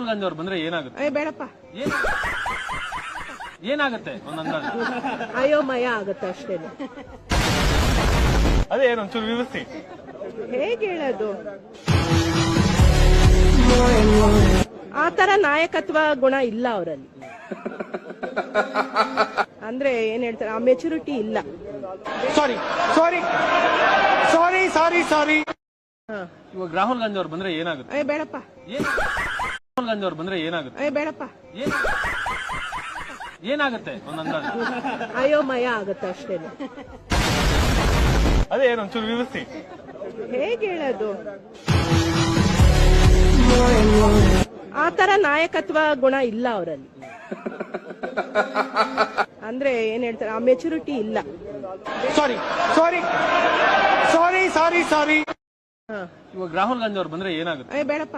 ಗಾಂಧಿ ಅವ್ರು ಬಂದ್ರೆ ಏನಾಗುತ್ತೆ? ಬೇಡಪ್ಪ, ಏನಾಗುತ್ತೆ ಒಂದ್ ಅಂದಾಜು? ಅಯೋಮಯ ಆಗುತ್ತೆ ಅಷ್ಟೇನೆ. ಅದೇ ಏನೊಂಚೂರು ವಿವರಿಸಿ. ಹೇಗೆ ಹೇಳೋದು, ಆ ತರ ನಾಯಕತ್ವ ಗುಣ ಇಲ್ಲ ಅವರಲ್ಲಿ. ಅಂದ್ರೆ ಏನ್ ಹೇಳ್ತಾರೆ, ಆ ಮೆಚುರಿಟಿ ಇಲ್ಲ. ಸಾರಿ ಸಾರಿ ಸಾರಿ ಸಾರಿ ಸಾರಿ ಇವಾಗ ರಾಹುಲ್ ಗಾಂಧಿ ಅವ್ರು ಬಂದ್ರೆ ಏನಾಗುತ್ತೆ? ಬೇಡಪ್ಪ, ರಾಹುಲ್ ಗಾಂಧಿ ಅವ್ರು ಬಂದ್ರೆ ಏನಾಗುತ್ತೆ? ಬೇಡಪ್ಪ, ಏನಾಗುತ್ತೆ ಒಂದ್ ಅಂದಾಜು? ಅಯೋಮಯ ಆಗುತ್ತೆ ಅಷ್ಟೇನೆ. ಅದೇ ಏನೊಂಚೂರು ವಿವರಿಸಿ. ಹೇಗೆ ಹೇಳೋದು, ಆ ತರ ನಾಯಕತ್ವ ಗುಣ ಇಲ್ಲ ಅವರಲ್ಲಿ. ಅಂದ್ರೆ ಏನ್ ಹೇಳ್ತಾರೆ, ಆ ಮೆಚುರಿಟಿ ಇಲ್ಲ. ಸಾರಿ ಸಾರಿ ಸಾರಿ ಸಾರಿ ಸಾರಿ ಇವಾಗ ರಾಹುಲ್ ಗಾಂಧಿ ಅವ್ರು ಬಂದ್ರೆ ಏನಾಗುತ್ತೆ? ಬೇಡಪ್ಪ,